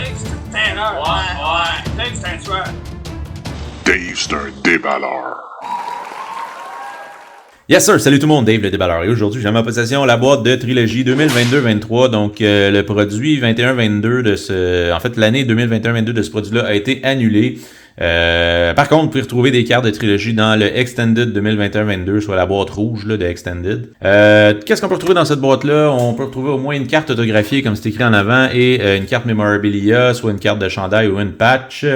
Dave, c'est un tanneur. Ouais. Dave, c'est un tueur. Dave, c'est un déballeur. Yes sir, salut tout le monde, Dave le déballeur. Et aujourd'hui, j'ai en ma possession la boîte de Trilogy 2022-23. Donc, le produit 21-22 de ce... En fait, l'année 2021-22 de ce produit-là a été annulé. Par contre, vous pouvez retrouver des cartes de Trilogy dans le Extended 2021-22, soit la boîte rouge là, de Extended. Qu'est-ce qu'on peut retrouver dans cette boîte-là? On peut retrouver au moins une carte autographiée, comme c'est écrit en avant, et une carte Memorabilia, soit une carte de chandail ou une patch.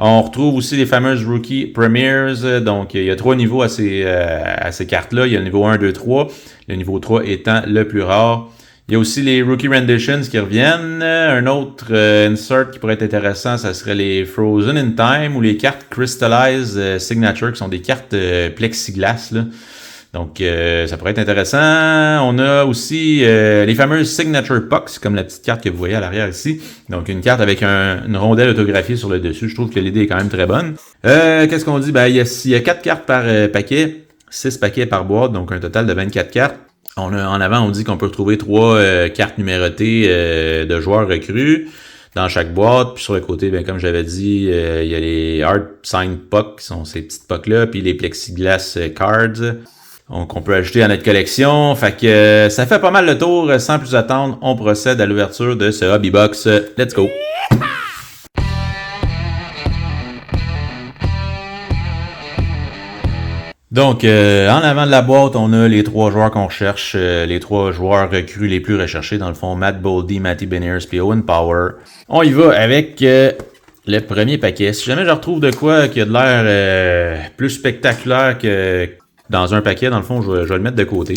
On retrouve aussi les fameuses Rookie Premiers. Donc, il y a 3 niveaux à ces cartes-là. Il y a le niveau 1, 2, 3. Le niveau 3 étant le plus rare. Il y a aussi les Rookie Renditions qui reviennent. Un autre insert qui pourrait être intéressant, ça serait les Frozen in Time ou les cartes Crystallized Signature, qui sont des cartes plexiglas, là. Donc, ça pourrait être intéressant. On a aussi les fameuses Signature Pucks, comme la petite carte que vous voyez à l'arrière ici. Donc, une carte avec une rondelle autographiée sur le dessus. Je trouve que l'idée est quand même très bonne. Qu'est-ce qu'on dit? Ben, il y a 4 cartes par paquet, 6 paquets par boîte, donc un total de 24 cartes. En avant, on dit qu'on peut retrouver 3 cartes numérotées de joueurs recrues dans chaque boîte. Puis sur le côté, ben, comme j'avais dit, il y a les Art Sign Pucks, qui sont ces petites pucks-là, puis les Plexiglas Cards. Donc, on peut ajouter à notre collection. Fait que ça fait pas mal le tour. Sans plus attendre, on procède à l'ouverture de ce Hobby Box. Let's go! Donc, en avant de la boîte, on a les 3 joueurs qu'on recherche, les 3 joueurs recrues les plus recherchés, dans le fond, Matt Boldy, Matty Beniers, puis Owen Power. On y va avec le premier paquet. Si jamais je retrouve de quoi qui a de l'air plus spectaculaire que dans un paquet, dans le fond, je vais le mettre de côté.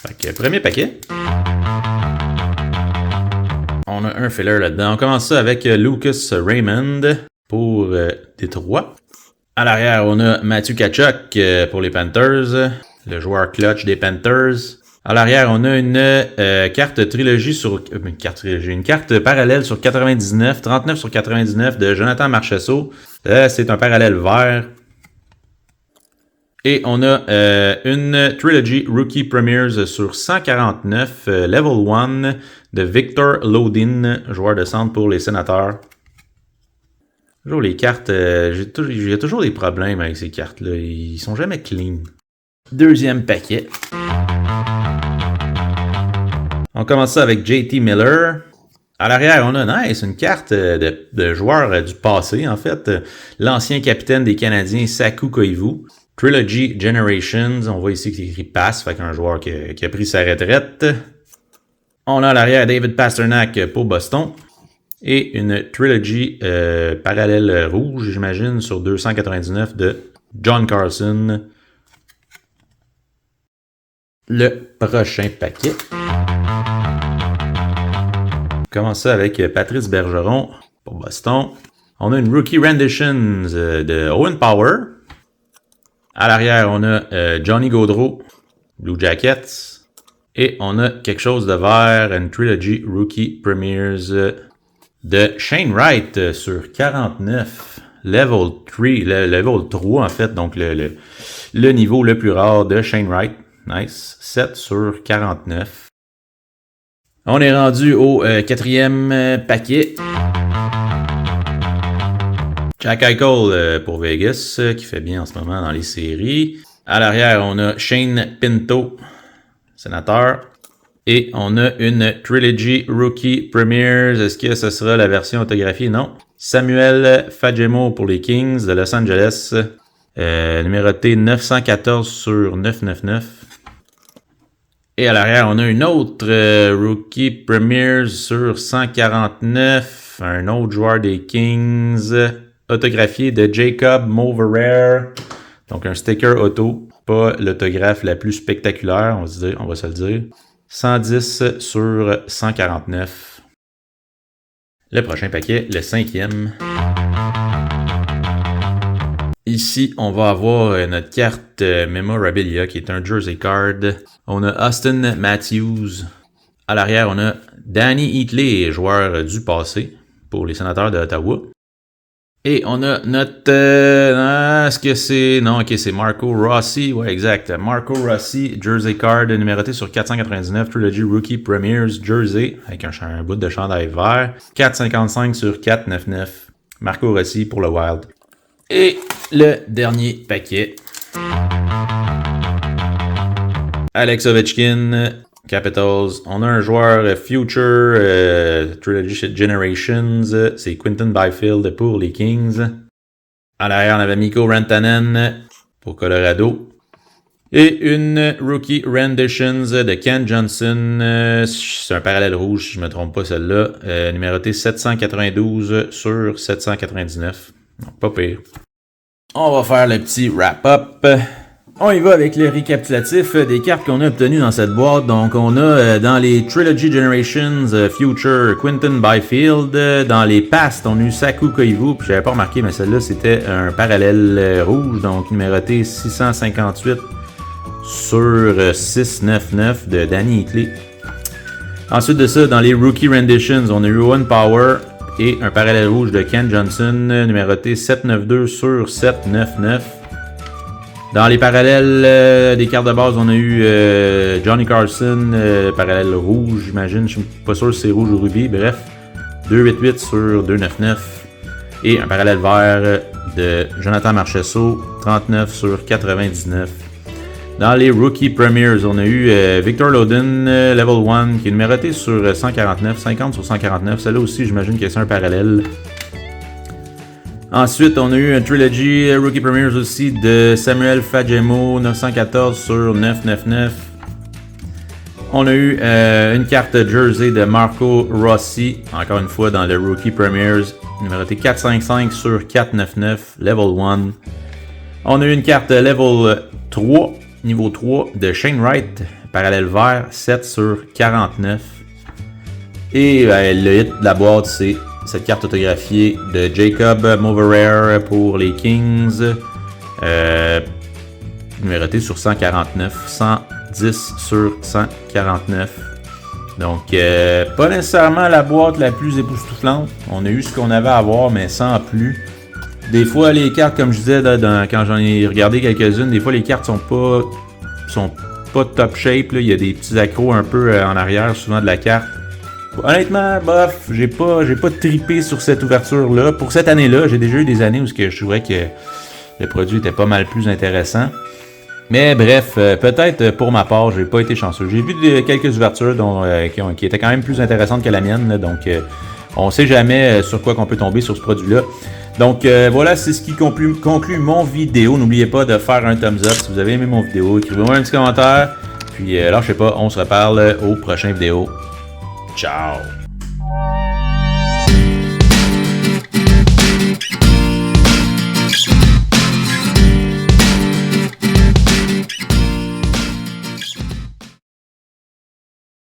Fait que, premier paquet. On a un filler là-dedans. On commence ça avec Lucas Raymond pour Détroit. À l'arrière, on a Matthew Tkachuk pour les Panthers, le joueur clutch des Panthers. À l'arrière, on a une carte trilogie sur une carte parallèle sur 99, 39 sur 99 de Jonathan Marchessault. C'est un parallèle vert. Et on a une Trilogy Rookie Premiers sur 149, Level 1 de Victor Lodin, joueur de centre pour les Sénateurs. Toujours les cartes, j'ai toujours des problèmes avec ces cartes-là. Ils sont jamais clean. Deuxième paquet. On commence ça avec JT Miller. À l'arrière, on a une carte de joueur du passé, en fait. L'ancien capitaine des Canadiens, Saku Koivu. Trilogy Generations. On voit ici qu'il écrit Pass, fait qu'un joueur qui a pris sa retraite. On a à l'arrière David Pastrnak pour Boston. Et une Trilogy parallèle rouge, j'imagine, sur 299 de John Carlson. Le prochain paquet. On commence ça avec Patrice Bergeron pour Boston. On a une Rookie Renditions de Owen Power. À l'arrière, on a Johnny Gaudreau, Blue Jackets. Et on a quelque chose de vert, une Trilogy Rookie Premiers de Shane Wright sur 49, level 3, level 3 en fait, donc le niveau le plus rare de Shane Wright. Nice, 7 sur 49. On est rendu au 4e paquet. Jack Eichel pour Vegas, qui fait bien en ce moment dans les séries. À l'arrière, on a Shane Pinto, sénateur. Et on a une Trilogy Rookie Premiers. Est-ce que ce sera la version autographiée? Non. Samuel Fagemo pour les Kings de Los Angeles. Numéroté 914 sur 999. Et à l'arrière, on a une autre Rookie Premiers sur 149. Un autre joueur des Kings. Autographié de Jacob Moverare. Donc un sticker auto. Pas l'autographe la plus spectaculaire, on va se le dire. 110 sur 149. Le prochain paquet, le 5e. Ici, on va avoir notre carte Memorabilia qui est un Jersey Card. On a Austin Matthews. À l'arrière, on a Danny Heatley, joueur du passé pour les Sénateurs de Ottawa. Et on a notre... est-ce que c'est... Non, ok, c'est Marco Rossi. Ouais, exact. Marco Rossi, Jersey Card, numéroté sur 499, Trilogy Rookie Premiers Jersey, avec un bout de chandail vert. 4,55 sur 4,99. Marco Rossi pour le Wild. Et le dernier paquet. Alex Ovechkin, Capitals. On a un joueur Future Trilogy Generations. C'est Quinton Byfield pour les Kings. À l'arrière, on avait Mikko Rantanen pour Colorado. Et une Rookie Renditions de Ken Johnson. C'est un parallèle rouge, si je ne me trompe pas, celle-là. Numéroté 792 sur 799. Donc, pas pire. On va faire le petit wrap-up. On y va avec le récapitulatif des cartes qu'on a obtenues dans cette boîte. Donc, on a dans les Trilogy Generations Future Quinton Byfield. Dans les Past, on a eu Saku Koivu. Puis, j'avais pas remarqué, mais celle-là, c'était un parallèle rouge. Donc, numéroté 658 sur 699 de Danny Hinckley. Ensuite de ça, dans les Rookie Renditions, on a eu Owen Power et un parallèle rouge de Ken Johnson, numéroté 792 sur 799. Dans les parallèles des cartes de base, on a eu Johnny Carson, parallèle rouge, j'imagine. Je suis pas sûr si c'est rouge ou rubis. Bref, 288 sur 299. Et un parallèle vert de Jonathan Marchessault, 39 sur 99. Dans les Rookie Premiers, on a eu Victor Loden, Level 1, qui est numéroté sur 149, 50 sur 149. Celle-là aussi, j'imagine que c'est un parallèle. Ensuite, on a eu un Trilogy Rookie Premiers aussi de Samuel Fagemo, 914 sur 999. On a eu une carte Jersey de Marco Rossi, encore une fois dans le Rookie Premiers, numéroté 455 sur 499, Level 1. On a eu une carte Level 3, niveau 3 de Shane Wright, parallèle vert, 7 sur 49. Et le hit de la boîte, c'est cette carte autographiée de Jacob Moverare pour les Kings, numérotée sur 149, 110 sur 149. Donc, pas nécessairement la boîte la plus époustouflante. On a eu ce qu'on avait à avoir, mais sans plus. Des fois, les cartes, comme je disais, quand j'en ai regardé quelques-unes, des fois, les cartes sont pas top shape. Là. Il y a des petits accros un peu en arrière, souvent de la carte. Honnêtement, bof, j'ai pas trippé sur cette ouverture-là. Pour cette année-là, j'ai déjà eu des années où je trouvais que le produit était pas mal plus intéressant. Mais bref, peut-être pour ma part, j'ai pas été chanceux. J'ai vu quelques ouvertures qui étaient quand même plus intéressantes que la mienne. Là, donc, on sait jamais sur quoi qu'on peut tomber sur ce produit-là. Donc, voilà, c'est ce qui conclut mon vidéo. N'oubliez pas de faire un thumbs up si vous avez aimé mon vidéo. Écrivez-moi un petit commentaire. Puis, lâchez pas, on se reparle aux prochaines vidéos. Ciao!